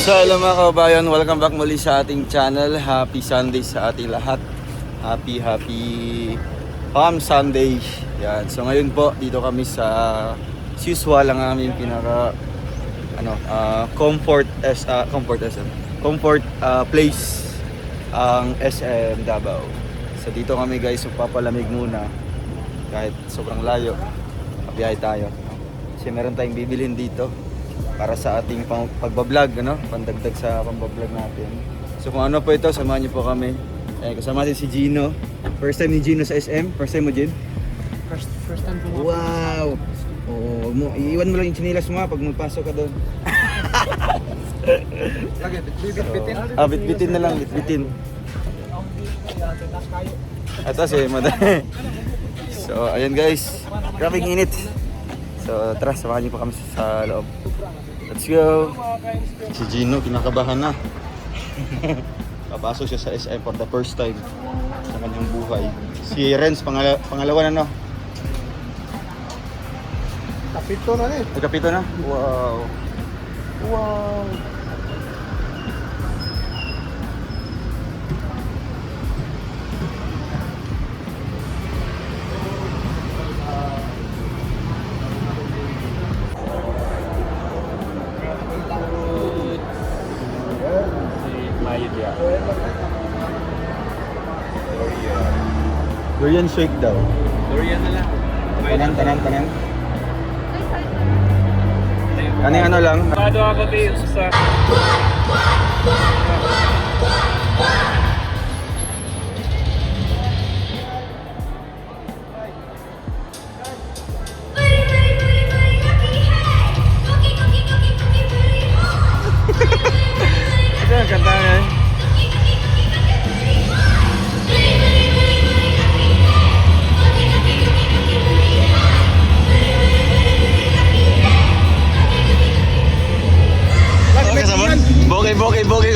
So hello mga kabayan, welcome back muli sa ating channel. Happy Sunday sa ating lahat. Happy Palm Sunday. Yan. So ngayon po dito kami sa usual ang aming pinaka comfort place ang SM Davao. So dito kami guys, magpapalamig muna kahit sobrang layo. Pabiyahe tayo. Kasi meron tayong bibilhin dito para sa ating pagbablog, pandagdag sa pambablog natin. So kung ano po ito, samahan niyo po kami. Kasama natin si Gino. First time ni Gino sa SM. First time mo, Gin? First time po. Wow! Oo, iiwan mo lang yung chinilas mo pag magpasok ka doon. Lagi, bit-bitin. Bit-bitin na lang, bit-bitin. Ito si madami. So, ayan guys. Grabing init. So, tara, samahan niyo po kami sa loob. Let's go! Si Gino, kinakabahan na. Papasok siya sa SM for the first time sa kanyang buhay. Si Renz, pangalawa na, no? Kapito na eh. Kapito na? Wow! Wow! Durian shake daw. Durian na lang. Tanan. Kaning ano lang. Pado ako din sa... Ito yung kanta nga eh. Bokeh.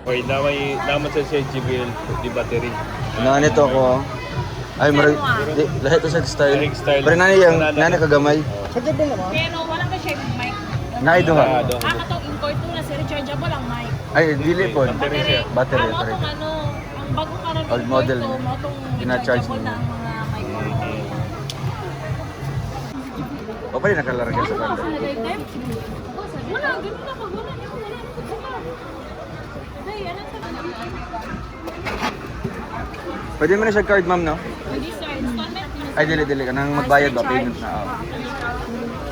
Okay, naman sa JBL, di battery. Nani to ako. Ay, marag... Di, lahat to sa style. Lahat style. Pero nani yung, nani kagamay. Pero wala ka siya mic. Nai do ha. Katong import na si rechargeable ang mic. Ay, dili po. Battery siya. Battery, Ang battery. atong ano, ang bagong karon Old model. Atong Gina-charge rechargeable mo. na ang mga mic. O pa rin nakalarga sa banda. Wala, ganun ako. Wala. Hey, ano sa Pwede mo na siya card, ma'am, no? Hindi sir, installment. Ay, dili ka nang magbayad ba? Payment na. Oh.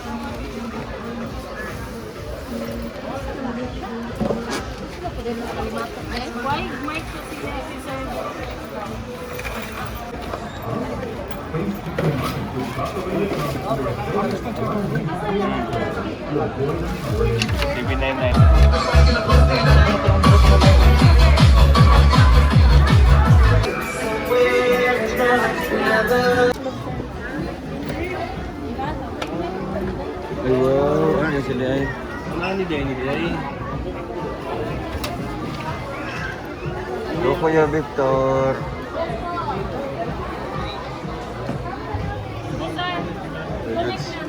Why mic to si sir? TV99. Ay, wow. Ano sila ay? Wala ni Jenny ay. Go, Kuya Victor. Connect na.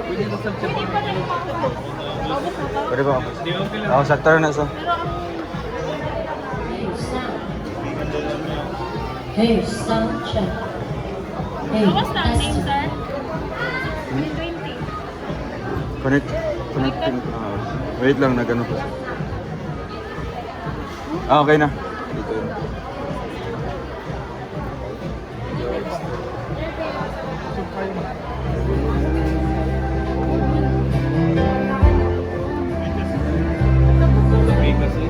Pwede na sa Hindi pa rin Abot na to. Pwede ba ako? Di okay lang. Ako, saktar na so. Pero ang Hey, sound check. Hey, Awas na ang name, test. sir? Hmm? 20. Connecting. Wait lang, nagano pa. Ah, okay na. Dito yun. Sabi kasi.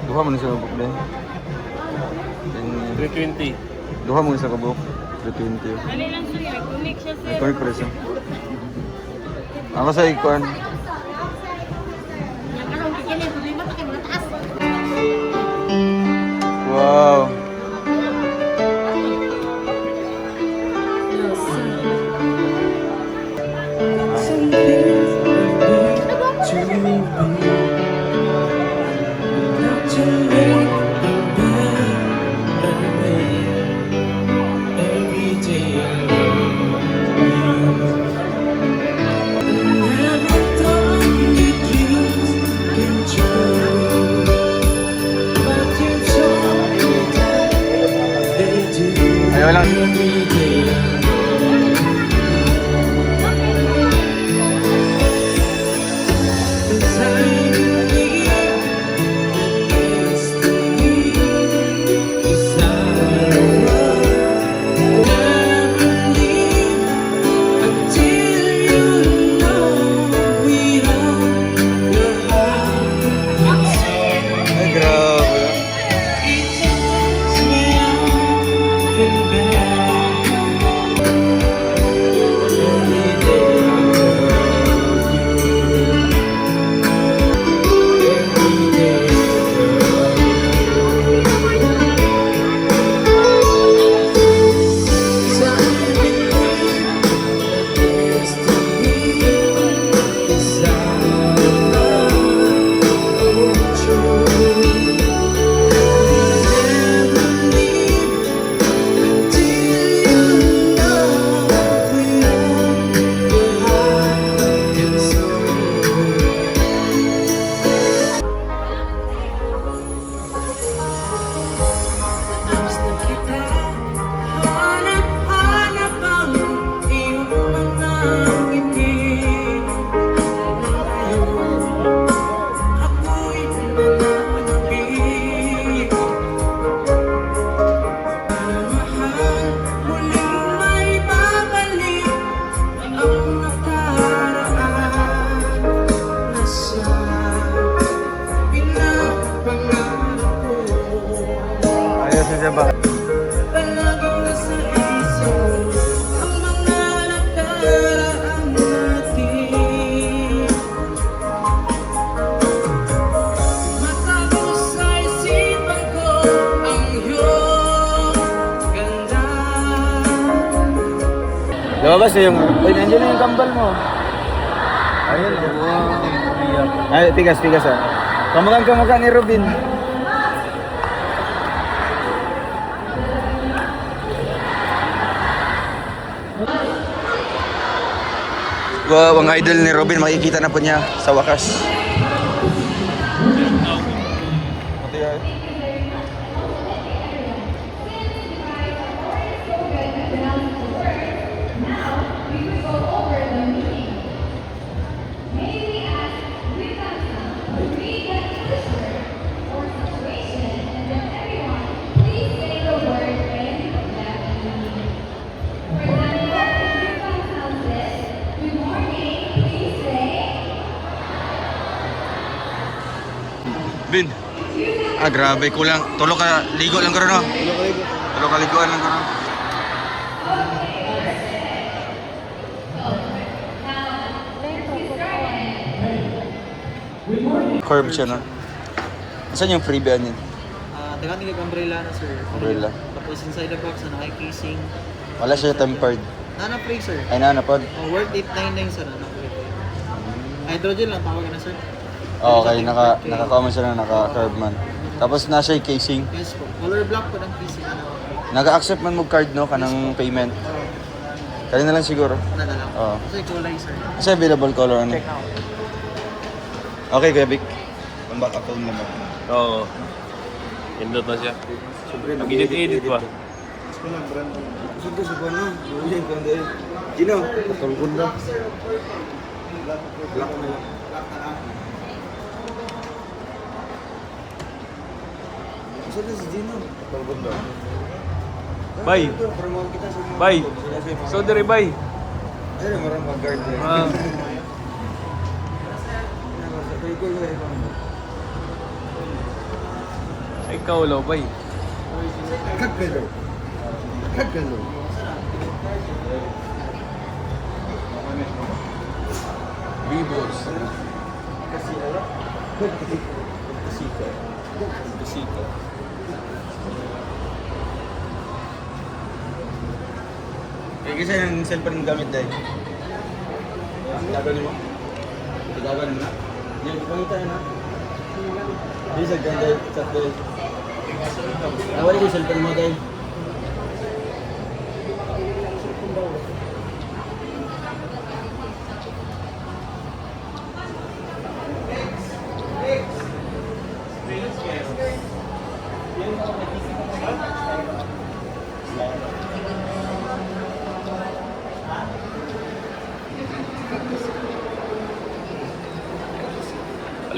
Duha mo na sa kabuk din. 320. Duha mo na sa kabuk. 320. Ano lang sir, connect siya sir. Connect pa rin siya. Ako sa ikuan. Anong kikinig, problema pa kayo mataas. Wow. Ayaw lang. Ay, grabe. Ayos na siya ba? Lumabas na yung... Uy, nandiyan na yung kambal mo. Ayun, wow. Iyak. Ay, tigas ah. Kamakan ni Robin. Wow, ang idol ni Robin, makikita na po niya sa wakas. Bin. Grabe, kulang. Tulo ka ligo lang karon no. Tulo ka liguan lang karon. Curve siya no. Saan yung freebie niyan? Dagan nila umbrella na sir. Umbrella. Tapos inside the box na naka casing. Wala siya tempered. Nana free sir. Ay na pod. Worth 899 sir. Nana free. Hydrogen lang tawag na sir. Oh, okay, naka-comment siya na naka-curve man. Tapos nasa yung casing. Yes po. Color black po ng casing ano. Naka-accept man mo card no kanang payment. Kaya na lang siguro. Nana lang. Oo. Kasi kulay sir. Kasi available color ano. Check out. Okay, Kuya Vic. Ang backup phone naman. Oo. Indot na siya. Mag-edit-edit ba? Sugo sa ano? Uling ko hindi. Gino, patulgod na. Black na lang. Saan na si Gino? Patulgod na. Bye. Bye. So dire bye. Ay, marang mag-guard eh. Ah. Ikaw lo bye. Kagalo. Kagalo. Bibos. Kasi ala. Kasika. Kasi yung cellphone yung gamit dahil. Gagawin mo? Gagawin mo na? Hindi, pangita na. Hindi, sa ganda yung chat dahil. Nawala yung cellphone mo dahil.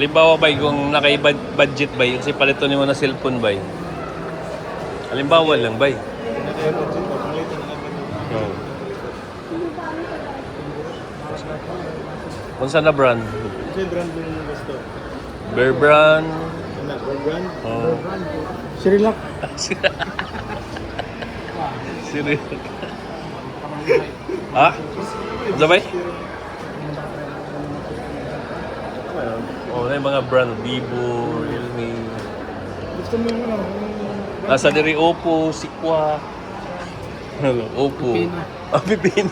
Halimbawa bay, kung naka-budget bay, kasi palito mo na cellphone bay. Halimbawa lang bay. Oh. Kung saan na brand? Kasi brand yung gusto. Bear brand. Anak, brand? Oh. Sirilac. Serious. Ah? Sabay? Oh, na yung mga brand, Vivo, Realme. Gusto mo yung ano? Nasa diri Oppo, Sikwa. Oppo. Pipino. Ah, Pipino.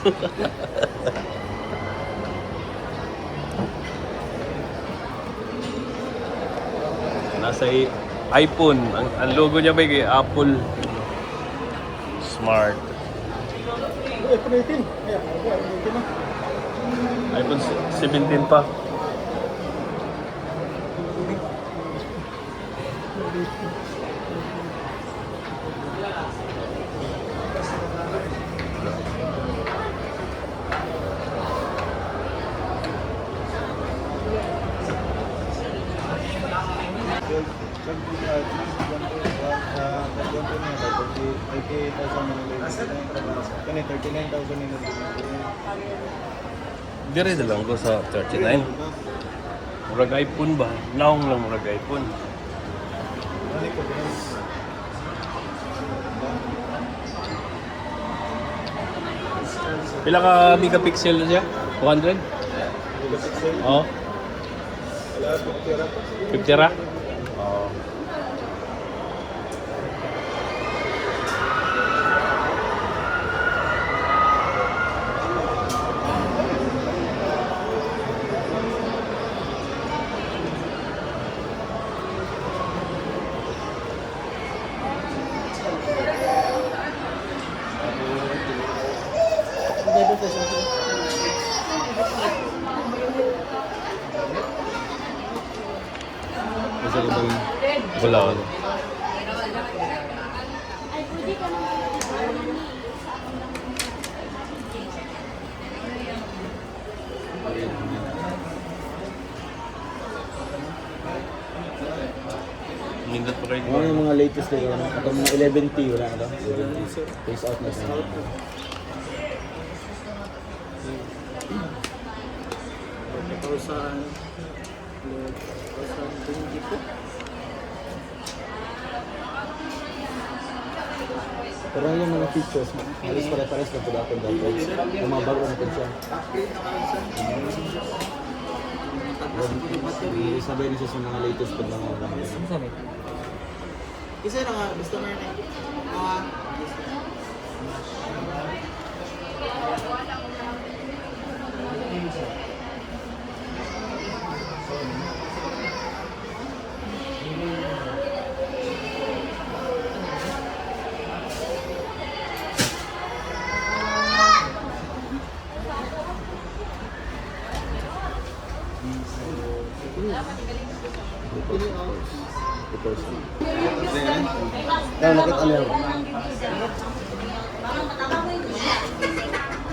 Nasa iPhone. Ang logo niya ba kay Apple. Smart. iPhone 18. Ay, iPhone 18 na. iPhone 17 pa. Kani 39,000 nila. Dire na lang ko sa 39. Murag iPhone ba? Naong lang murag iPhone. Ani ko din. Pila ka megapixel na siya? 200? Megapixel. Oo. Wala 50 ra. 50 ra? Oo. Wala. Ay, pwede ka naman. Nindot pa kayo. Ano yung mga latest nito? Itong mga 11T, wala na daw? Face out na siya. Pero yung mga features, halos pare-pares na pala akong dapat. Yung mga bago na po siya. Sabay na siya sa mga latest pa lang. Isa na nga, gusto mo rin mga...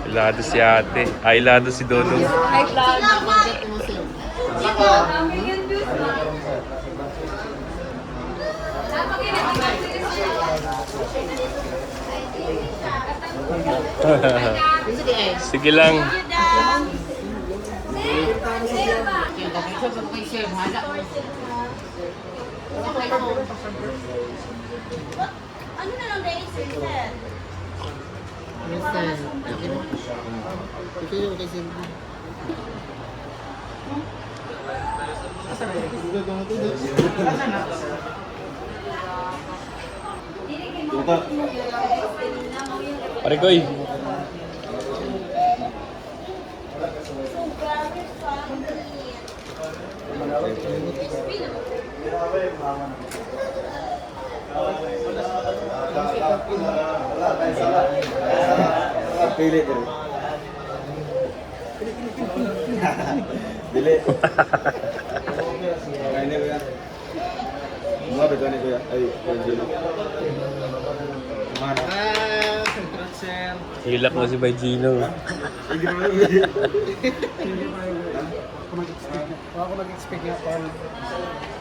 Hilado si ate. Ay, hilado si Dodong. Hi, vlog. Sige lang. Ano na lang dahil, sir? Pare Koy. Pili din. Dili. Ini kuya. Mga beto ni kuya. Ay, Gino. Mana? sir. Hilak na si Baygino. Ako nag-expect nga parang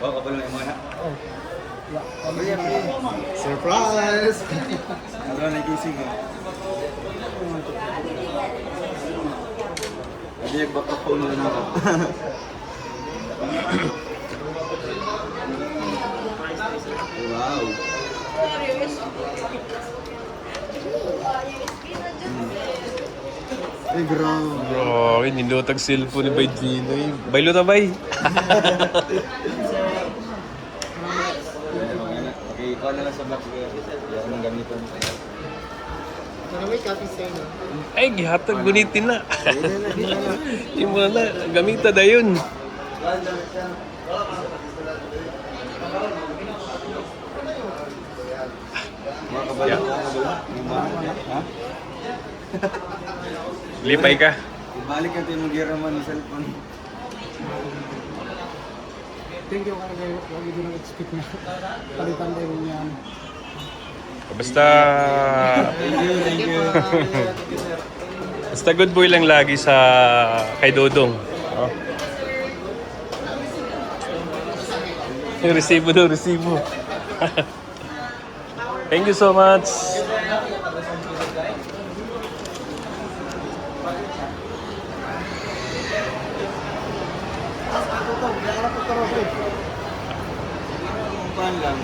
Oh, kapal ng mana. Surprise! Ano na gising eh. Hindi baka po na ako. Wow. Ay, grabe. Bro, nindotag cellphone ni Baygino. Baylo na bay. Okay, ikaw na lang sa box ko. Yan ang gamitin mo. Ano may copy sa'yo? Ay, gihatag gunitin na. Yung mo na, gamita na yun. Mga kabalo. Ha? Lipay ka. Ibalik ka ito yung mag-iraman ng cellphone. thank you kaya lagi din nag-expect na palitan tayo niyan. Basta, Thank you. basta good boy lang lagi sa kay Dodong. Oh. Yung resibo daw, resibo. Thank you so much.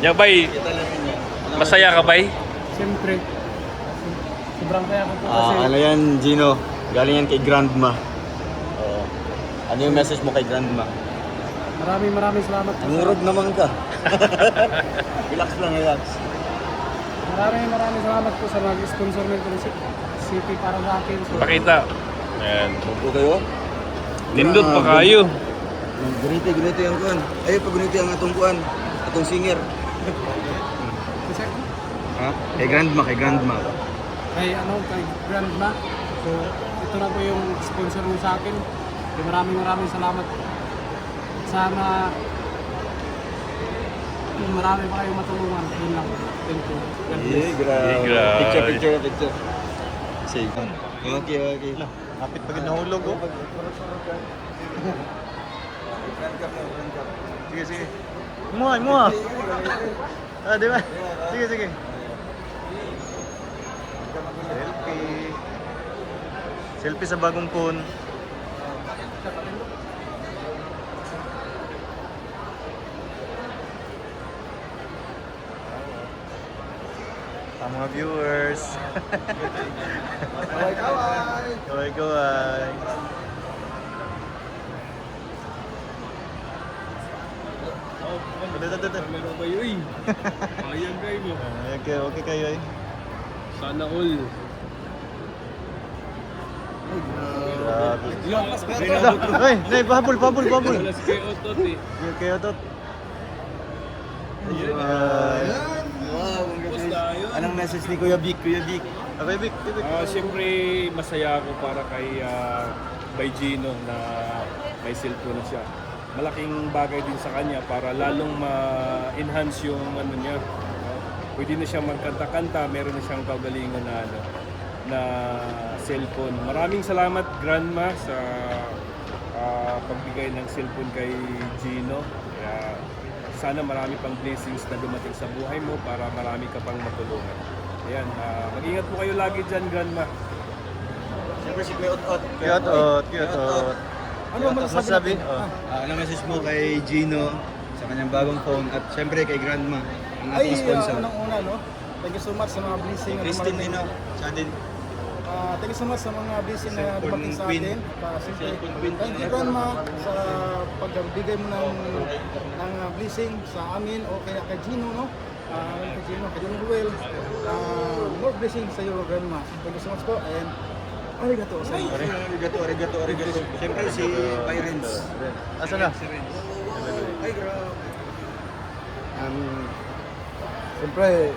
Ya bay, masaya ka bay? Siyempre, sobrang kaya ko po kasi Ano yan, Gino? Galing yan kay Grandma. Oo. Ano yung message mo kay Grandma? maraming salamat po. Nangurog naman ka. Relax lang, relax. Maraming salamat po sa nag-sponsor nito ng City para sa akin. So, Pakita. Ayan. Opo kayo? Nindot pa kayo. Gunito yung kuan. Ay, pag gunito yung atong kuan. Atong singer. kasi Ha? Kay Grandma. kay Grandma. So, ito na po yung sponsor mo sa akin. So, maraming salamat. Sana marami pa kayong matulungan. Yun lang. Thank you. God bless. Grabe. Picture. Sige. Okay. Kapit pag nahulog oh. Sige. Mua. Ah, di ba? Sige. Selfie sa bagong phone. Ang mga viewers. Kaway. Meron kayo eh. Ayan kayo mo. Okay kayo eh. Sana all. Grabe. Nay, pabul. Wala si Kayo Otot eh. Kayo to. Wow, anong message ni Kuya Vic? Okay, Vic. Siyempre, masaya ako para kay Gino na may cellphone na siya. Malaking bagay din sa kanya para lalong ma-enhance yung ano niya. Pwede na siya magkanta-kanta, meron na siyang kagalingan na cellphone. Maraming salamat Grandma sa pagbigay ng cellphone kay Gino. Kaya sana marami pang blessings na dumating sa buhay mo para marami ka pang matulungan. Ayan, mag-ingat po kayo lagi dyan, Grandma. Siyempre si Kuya Ot. Cute. Ano masasabi? Anong message mo kay Gino sa kanyang bagong phone at siyempre kay Grandma, ang ating sponsor. Unang-una, no? Thank you so much sa mga blessing. Christine Lino, sa atin. Thank you so much sa mga blessing na Cellphone dumating sa Queen. atin. Siyempre, Cellphone Queen. thank you Grandma sa pagbigay mo ng blessing sa amin o kaya kay Gino, no? Kay Gino Ruel. More blessing sa iyo, Grandma. Thank you so much po and arigato sa iyo. Arigato. Siyempre si Pyrens. Asa na? Ay, grabe. Siyempre,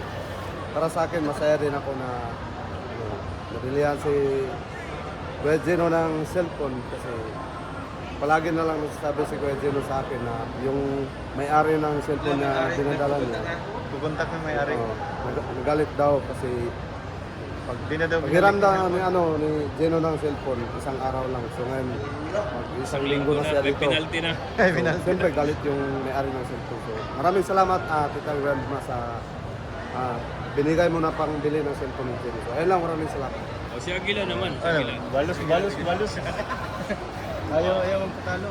para sa akin, masaya din ako na nabilihan si Kuya Gino ng cellphone kasi palagi na lang nasasabi si Kuya Gino sa akin na yung may-ari ng cellphone na dinadala niya, Pupuntak na may-ari. nagalit daw kasi Pag di na daw paghiram daw ni Gino ng cellphone, isang araw lang. So ngayon, Isang linggo na, siya may dito. penalty na. So, siyempre galit yung may-ari ng cellphone. So, maraming salamat Tita Grandma sa binigay mo na pang bili ng cellphone ni Gino. So ayun lang, maraming salamat. O si Aguila naman, si Ano? Aguila. Balos. Ayaw magpatalo.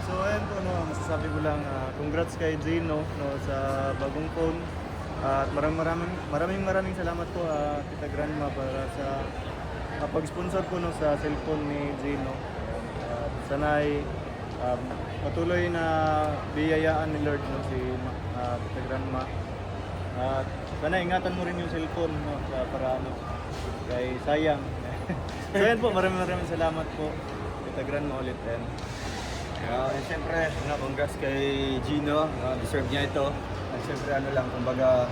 So ayun po, no, masasabi ko lang, congrats kay Gino no, sa bagong phone. At maraming salamat po Tita Grandma para sa pag-sponsor po no, sa cellphone ni Gino. Sana'y patuloy na biyayaan ni Lord no, si Tita Grandma. At sana ingatan mo rin yung cellphone no, para ano, kay sayang. So yan po, maraming salamat po Tita Grandma ulit. And siyempre, congrats kay Gino. Deserve niya ito. At siyempre, kumbaga,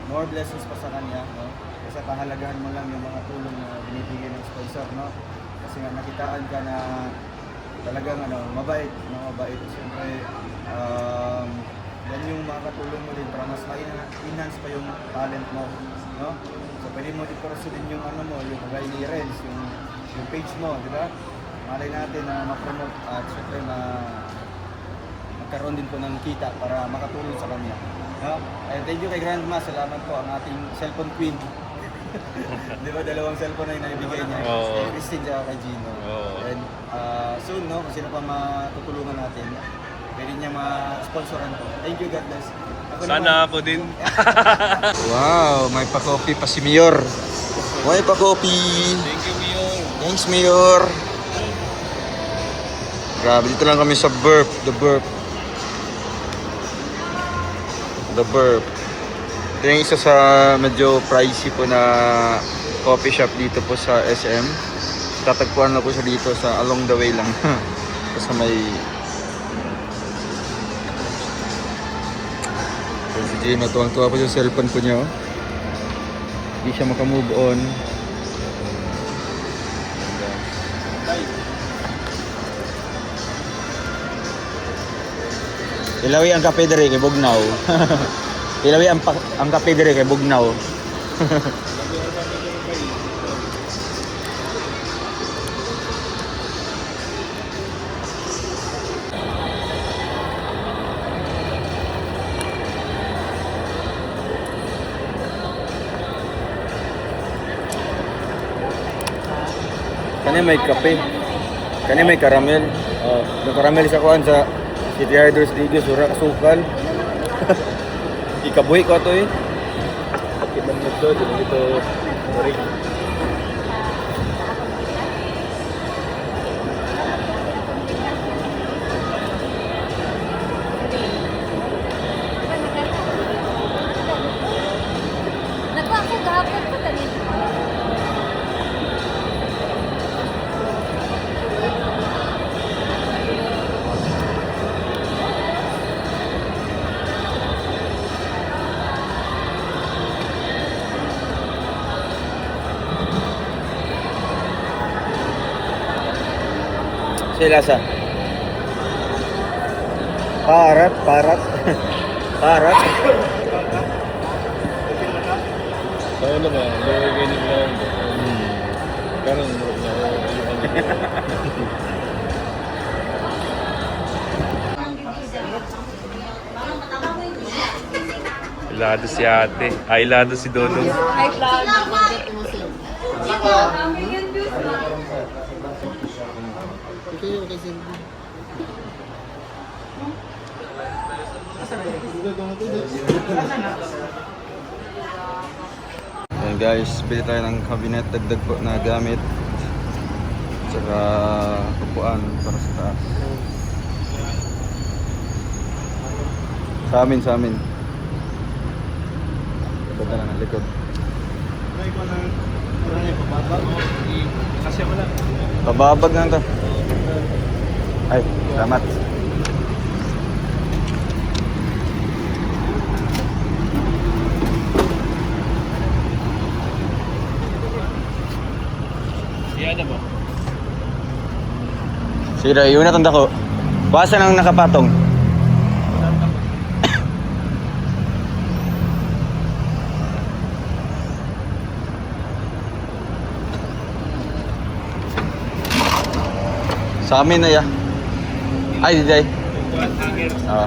more blessings pa sa kanya. No? Kasi pahalagahan mo lang yung mga tulong na binibigay ng sponsor. No? Kasi nga, nakitaan ka na talagang mabait. No? Mabait. Siyempre, yan yung makakatulong mo din para mas ma-enhance pa yung talent mo. No? So, pwede mo din din yung yung kagaya ni Renz, yung page mo, di ba? Malay natin na ma-promote at syempre magkaroon din po ng kita para makatulong sa kanya. No? And thank you kay Grandma, salamat po ang ating cellphone queen. Di ba dalawang cellphone na yung naibigay niya? Oo. Kay Christine at kay Gino. Oo. And soon, no, kung sino pa matutulungan natin, pwede niya ma-sponsoran po. Thank you, God bless. Sana ako din. Wow, may pa-coffee pa si Mayor. May pa-coffee. Thank you, Mayor. Thanks, Mayor. Grabe, dito lang kami sa Burp. The Burp. Ito yung isa sa medyo pricey po na coffee shop dito po sa SM. Tatagpuan na po siya dito sa along the way lang. Sa may... Si Gino, tuwang-tuwa po yung cellphone po niya. Hindi siya makamove on. Ilawi ang kape diri kay Bugnaw. Ilawi ang kape diri kay Bugnaw. Kani may kape. Kani may caramel. Yung caramel sa kuan sa City Hydros Digos, ura kasukal. Ikabuhi ko to eh. Kita mo to, dito ring. Nagwa ako gahapon pa tani. Sila sa parat. Parat. Kaya naman, ganyan lang. Karon mo na Ilado si ate. Ay, ilado si Dodong. Ayan guys, bili tayo ng cabinet, dagdag po na gamit. Tsaka upuan para sa taas. Sa amin. Ganda na ng likod. Kasi wala. Pababag lang to. Ay, salamat. Yan na ba? Sira, yun na tanda ko. Basa nang nakapatong. Sa amin na ya. Ay, di. Ah.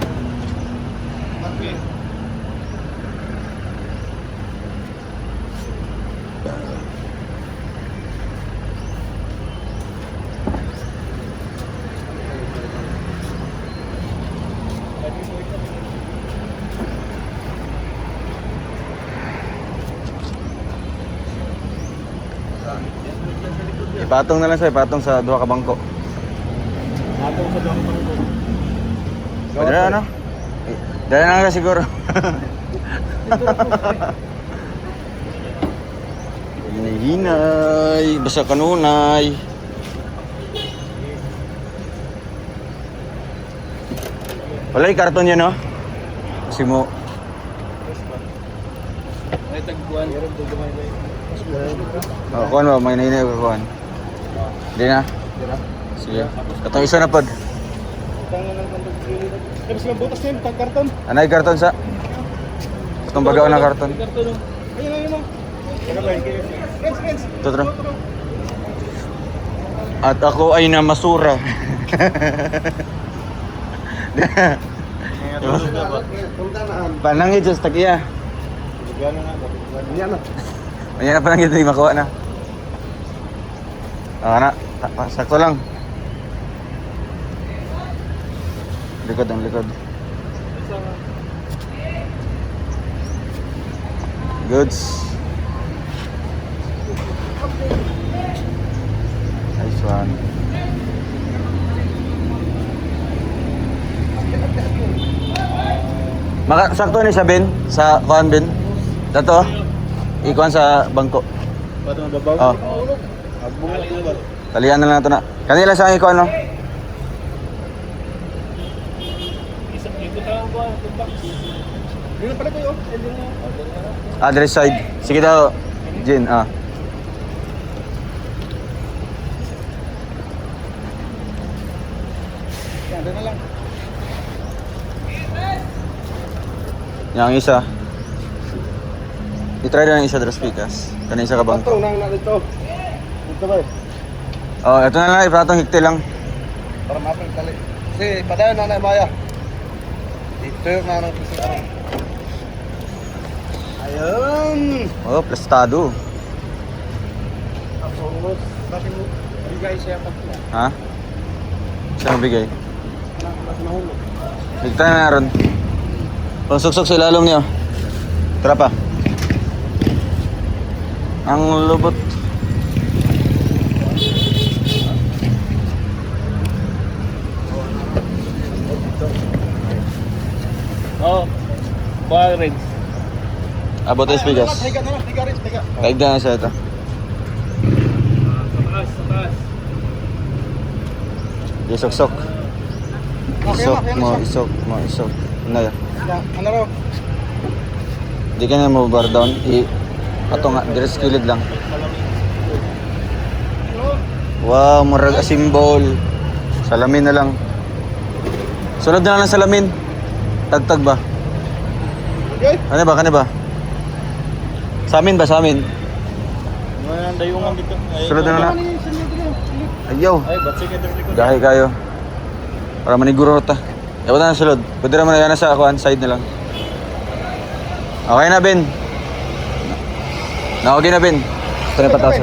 Ipatong na lang siya, ipatong sa duha ka bangko. Pwede na ano? Dala na lang siguro. Hinay-hinay, basta kanunay. Wala yung karton yan, no? Kasi mo. Ay, tagpuan. Kuhan ba? May nahinay ko kuhan. Hindi na? Sige. Katong isa na pod. Tapos lang butas na yun, karton. Anay karton sa? Itong bagaw na karton. Ayun. Friends. Tutro. At ako ay namasura. Panangit sa takiya. Ayan na panangit, hindi makuha na. Sakto lang. Likod ang likod. Goods. Nice one. Sakto ni sa bin, sa kuan bin. Dato. Ikuan sa bangko. Bato na babaw. Oh. Agbunga ito ba? Talian na lang ito na. Kanila sa akin ikuan no. Yun na pala ko yun. Address side. Sige daw. Jin, Yan, doon na lang. Yang isa. I-try na ng isa Dros Picas. Kanina isa ka bang? Patong nang na dito. Dito ba? Oh, ito na lang, ipratong hikti lang. Para mapang tali. Kasi padayon na Maya. Dito yung nanang pising araw. Ayun! Oh, plastado. Tapos, bakit mo bigay siya pag Ha? Saan bigay? mas nahulog. Hikta na naroon. Pangsuksok sa ilalong niyo. Tara pa. Ang lubot. Oh, baka rin. Abot yung Pigas. Higa na lang, higa rin, higa. Kaig na siya ito. Sa taas, sa taas. Isok-sok. Isok mo, isok mo, isok. Ano yan? Ano raw? Hindi ka na mo bar down. Ato nga, dire sa kilid lang. Wow, murag asimbol. Salamin na lang. Sunod na lang salamin. Tagtag ba? Okay. Ano ba? Kano ba? Sa amin ba? Sa amin? Mga dayungan dito. Sunod na lang. Ayaw. Ay, ba't sige dito? Gahi kayo. Para maniguro ta. Ewan na sulod. Pwede naman na yan sa akuan. Side na lang. Okay na, Ben. Okay na, Ben. Ito na pataas.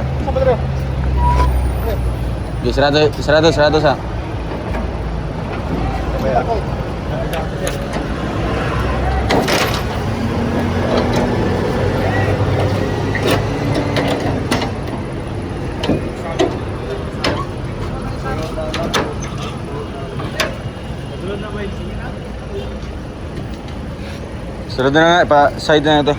Okay, sarado sa. Sunod na nga, pa side na ito.